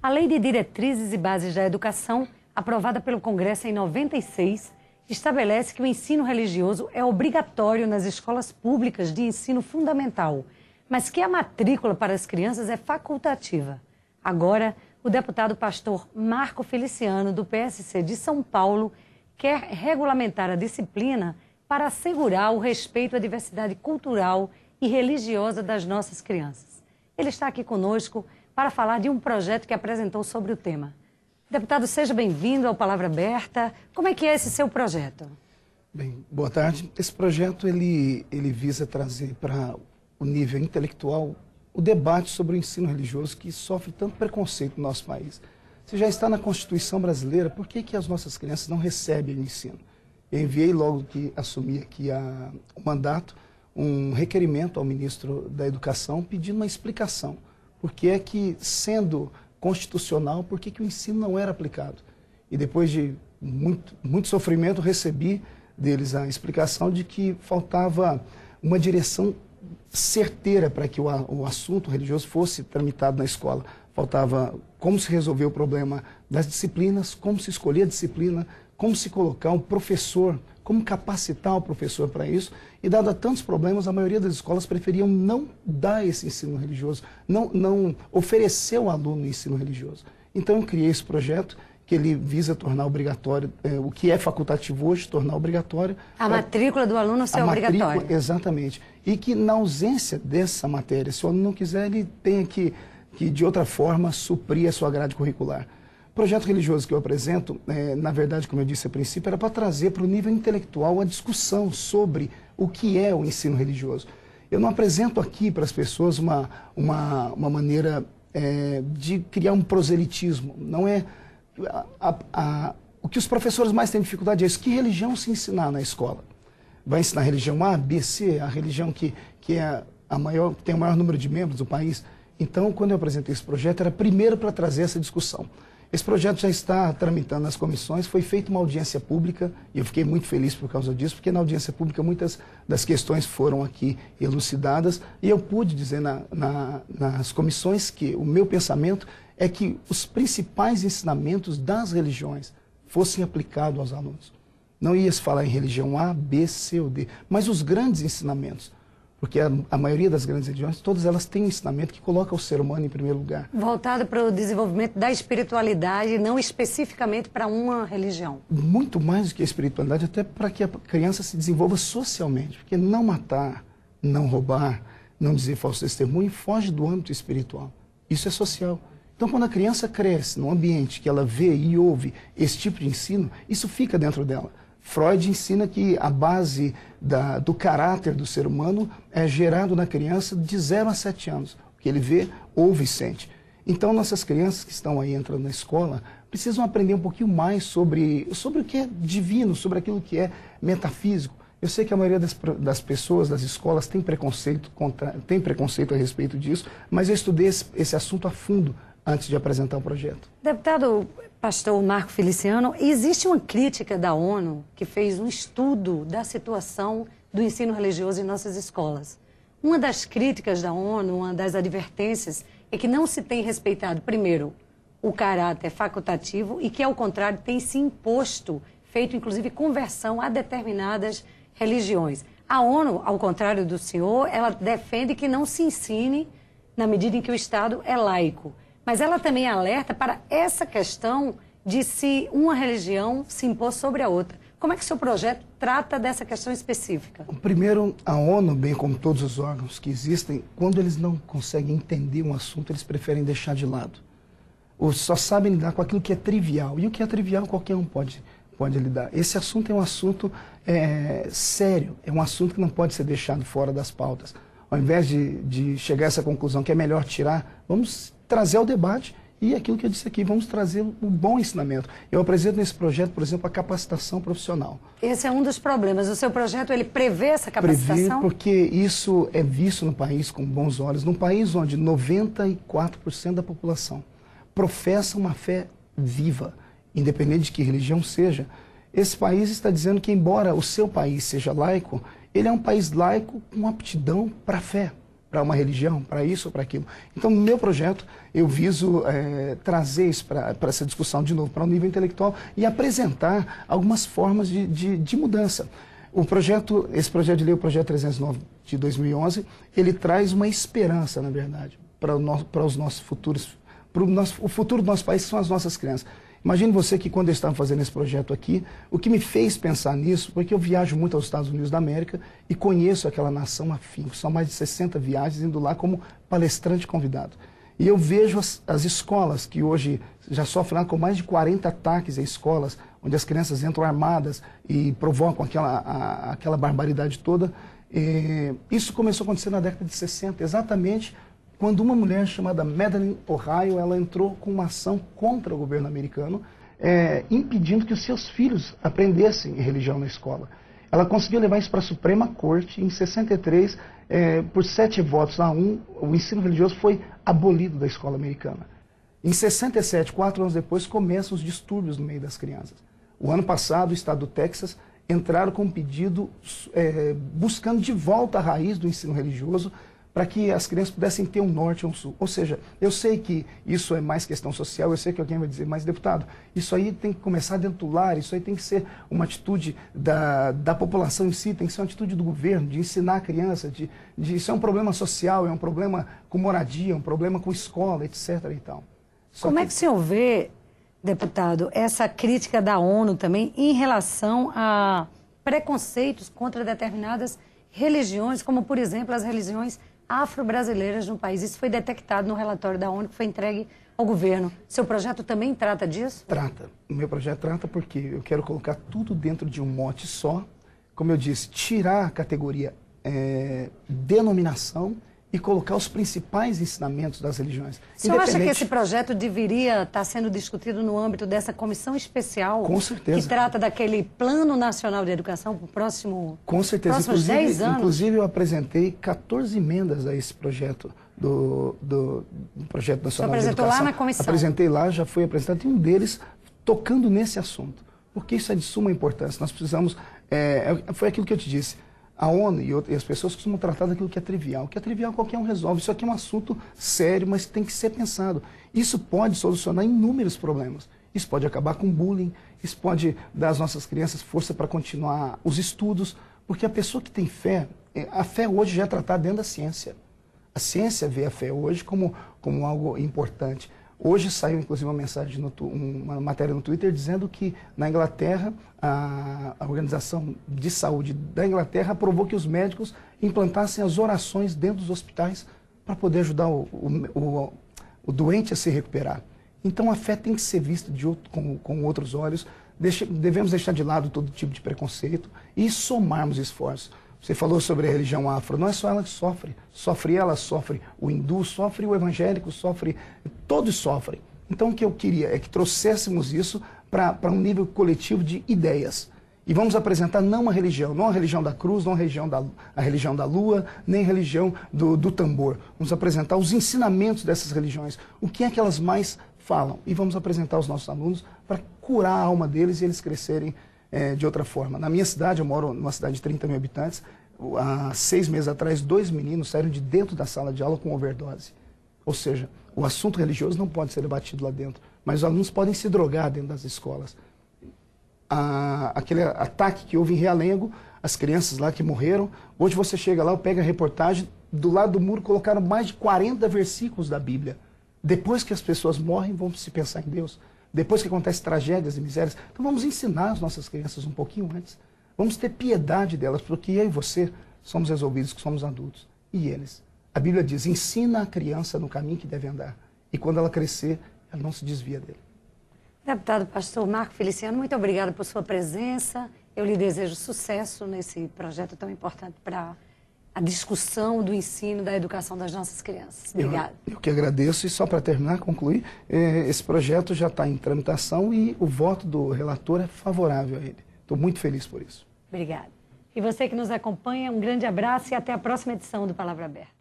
A Lei de Diretrizes e Bases da Educação, aprovada pelo Congresso em 96, estabelece que o ensino religioso é obrigatório nas escolas públicas de ensino fundamental, mas que a matrícula para as crianças é facultativa. Agora, o deputado pastor Marco Feliciano, do PSC de São Paulo, quer regulamentar a disciplina para assegurar o respeito à diversidade cultural e religiosa das nossas crianças. Ele está aqui conosco para falar de um projeto que apresentou sobre o tema. Deputado, seja bem-vindo ao Palavra Aberta. Como é que é esse seu projeto? Bem, boa tarde. Esse projeto ele visa trazer para o nível intelectual o debate sobre o ensino religioso que sofre tanto preconceito no nosso país. Se já está na Constituição brasileira, por que as nossas crianças não recebem o ensino? Eu enviei logo que assumi aqui o mandato um requerimento ao ministro da Educação pedindo uma explicação. Por que é que, sendo constitucional, por que o ensino não era aplicado? E depois de muito sofrimento, recebi deles a explicação de que faltava uma direção certeira para que o assunto religioso fosse tramitado na escola. Faltava como se resolver o problema das disciplinas, como se escolher a disciplina, como se colocar um professor, como capacitar o professor para isso. E, dado a tantos problemas, a maioria das escolas preferiam não dar esse ensino religioso, não oferecer ao aluno o ensino religioso. Então, eu criei esse projeto que ele visa tornar obrigatório, o que é facultativo hoje, tornar obrigatório. A matrícula do aluno ser obrigatória. Exatamente. E que, na ausência dessa matéria, se o aluno não quiser, ele tenha que de outra forma, suprir a sua grade curricular. O projeto religioso que eu apresento, na verdade, como eu disse a princípio, era para trazer para o nível intelectual a discussão sobre o que é o ensino religioso. Eu não apresento aqui para as pessoas uma maneira de criar um proselitismo. Não é... O que os professores mais têm dificuldade é isso. Que religião se ensinar na escola? Vai ensinar a religião A, B, C, a religião que é tem o maior número de membros do país? Então, quando eu apresentei esse projeto, era primeiro para trazer essa discussão. Esse projeto já está tramitando nas comissões, foi feita uma audiência pública, e eu fiquei muito feliz por causa disso, porque na audiência pública muitas das questões foram aqui elucidadas, e eu pude dizer nas comissões que o meu pensamento é que os principais ensinamentos das religiões fossem aplicados aos alunos. Não ia se falar em religião A, B, C ou D, mas os grandes ensinamentos. Porque a maioria das grandes religiões, todas elas têm um ensinamento que coloca o ser humano em primeiro lugar. Voltado para o desenvolvimento da espiritualidade, não especificamente para uma religião. Muito mais do que a espiritualidade, até para que a criança se desenvolva socialmente. Porque não matar, não roubar, não dizer falso testemunho, foge do âmbito espiritual. Isso é social. Então, quando a criança cresce num ambiente que ela vê e ouve esse tipo de ensino, isso fica dentro dela. Freud ensina que a base do caráter do ser humano é gerado na criança de 0 a 7 anos. O que ele vê, ouve e sente. Então, nossas crianças que estão aí entrando na escola precisam aprender um pouquinho mais sobre o que é divino, sobre aquilo que é metafísico. Eu sei que a maioria das pessoas, das escolas, tem preconceito a respeito disso, mas eu estudei esse assunto a fundo antes de apresentar o projeto. Deputado pastor Marco Feliciano, existe uma crítica da ONU que fez um estudo da situação do ensino religioso em nossas escolas. Uma das críticas da ONU, uma das advertências, é que não se tem respeitado, primeiro, o caráter facultativo e que, ao contrário, tem se imposto, feito inclusive conversão a determinadas religiões. A ONU, ao contrário do senhor, ela defende que não se ensine na medida em que o Estado é laico. Mas ela também alerta para essa questão de se uma religião se impor sobre a outra. Como é que o seu projeto trata dessa questão específica? Primeiro, a ONU, bem como todos os órgãos que existem, quando eles não conseguem entender um assunto, eles preferem deixar de lado. Ou só sabem lidar com aquilo que é trivial. E o que é trivial, qualquer um pode lidar. Esse assunto é um assunto sério, é um assunto que não pode ser deixado fora das pautas. Ao invés de chegar a essa conclusão que é melhor tirar, vamos trazer ao debate e aquilo que eu disse aqui, vamos trazer um bom ensinamento. Eu apresento nesse projeto, por exemplo, a capacitação profissional. Esse é um dos problemas. O seu projeto, ele prevê essa capacitação? Prevê, porque isso é visto no país com bons olhos. Num país onde 94% da população professa uma fé viva, independente de que religião seja, esse país está dizendo que, embora o seu país seja laico, ele é um país laico com aptidão para a fé. para uma religião, para isso ou para aquilo. Então, no meu projeto, eu viso trazer isso para essa discussão de novo, para um nível intelectual e apresentar algumas formas de mudança. Esse projeto de lei, o projeto 309 de 2011, ele traz uma esperança, na verdade, para os nossos futuros, o futuro do nosso país, que são as nossas crianças. Imagine você que quando eu estava fazendo esse projeto aqui, o que me fez pensar nisso, porque eu viajo muito aos Estados Unidos da América e conheço aquela nação afinco, são mais de 60 viagens indo lá como palestrante convidado. E eu vejo as escolas que hoje já sofrem com mais de 40 ataques em escolas, onde as crianças entram armadas e provocam aquela barbaridade toda. Isso começou a acontecer na década de 60, exatamente quando uma mulher chamada Madeleine Ohio, ela entrou com uma ação contra o governo americano, impedindo que os seus filhos aprendessem religião na escola. Ela conseguiu levar isso para a Suprema Corte. Em 63, por 7 votos a 1, o ensino religioso foi abolido da escola americana. Em 67, 4 anos depois, começam os distúrbios no meio das crianças. O ano passado, o estado do Texas entraram com um pedido buscando de volta a raiz do ensino religioso, para que as crianças pudessem ter um norte e um sul. Ou seja, eu sei que isso é mais questão social, eu sei que alguém vai dizer, mas deputado, isso aí tem que começar dentro do lar, isso aí tem que ser uma atitude da população em si, tem que ser uma atitude do governo, de ensinar a criança, isso é um problema social, é um problema com moradia, é um problema com escola, etc. e tal. Como é que o senhor vê, deputado, essa crítica da ONU também em relação a preconceitos contra determinadas religiões, como, por exemplo, as religiões afro-brasileiras no país? Isso foi detectado no relatório da ONU que foi entregue ao governo. Seu projeto também trata disso? Trata. O meu projeto trata porque eu quero colocar tudo dentro de um mote só. Como eu disse, tirar a categoria denominação e colocar os principais ensinamentos das religiões. O senhor acha que esse projeto deveria estar sendo discutido no âmbito dessa comissão especial? Com certeza. Que trata daquele Plano Nacional de Educação para o próximo Com certeza. próximos 10 anos? Inclusive, eu apresentei 14 emendas a esse projeto do Projeto Nacional de Educação. Você apresentou lá na comissão? Apresentei lá, já foi apresentado, e um deles tocando nesse assunto. Porque isso é de suma importância. Nós precisamos... foi aquilo que eu te disse. A ONU e as pessoas costumam tratar daquilo que é trivial. O que é trivial qualquer um resolve. Isso aqui é um assunto sério, mas tem que ser pensado. Isso pode solucionar inúmeros problemas. Isso pode acabar com bullying, isso pode dar às nossas crianças força para continuar os estudos, porque a pessoa que tem fé, a fé hoje já é tratada dentro da ciência. A ciência vê a fé hoje como algo importante. Hoje saiu, inclusive, uma matéria no Twitter dizendo que, na Inglaterra, a Organização de Saúde da Inglaterra aprovou que os médicos implantassem as orações dentro dos hospitais para poder ajudar o doente a se recuperar. Então, a fé tem que ser vista com outros olhos. Devemos deixar de lado todo tipo de preconceito e somarmos esforços. Você falou sobre a religião afro, não é só ela que sofre. Sofre ela, sofre o hindu, sofre o evangélico, todos sofrem. Então o que eu queria é que trouxéssemos isso para um nível coletivo de ideias. E vamos apresentar não a religião da cruz, não a religião da lua, nem a religião do tambor. Vamos apresentar os ensinamentos dessas religiões, o que é que elas mais falam. E vamos apresentar aos nossos alunos para curar a alma deles e eles crescerem de outra forma. Na minha cidade, eu moro numa cidade de 30 mil habitantes, há 6 meses atrás, 2 meninos saíram de dentro da sala de aula com overdose. Ou seja, o assunto religioso não pode ser debatido lá dentro, mas os alunos podem se drogar dentro das escolas. Aquele ataque que houve em Realengo, as crianças lá que morreram, hoje você chega lá, pega a reportagem, do lado do muro colocaram mais de 40 versículos da Bíblia. Depois que as pessoas morrem, vão se pensar em Deus. Depois que acontecem tragédias e misérias, então vamos ensinar as nossas crianças um pouquinho antes. Vamos ter piedade delas, porque eu e você somos resolvidos, que somos adultos. E eles. A Bíblia diz, ensina a criança no caminho que deve andar. E quando ela crescer, ela não se desvia dele. Deputado pastor Marco Feliciano, muito obrigada por sua presença. Eu lhe desejo sucesso nesse projeto tão importante para a discussão do ensino, da educação das nossas crianças. Obrigada. Eu que agradeço, e só para terminar, concluir, esse projeto já está em tramitação e o voto do relator é favorável a ele. Estou muito feliz por isso. Obrigada. E você que nos acompanha, um grande abraço e até a próxima edição do Palavra Aberta.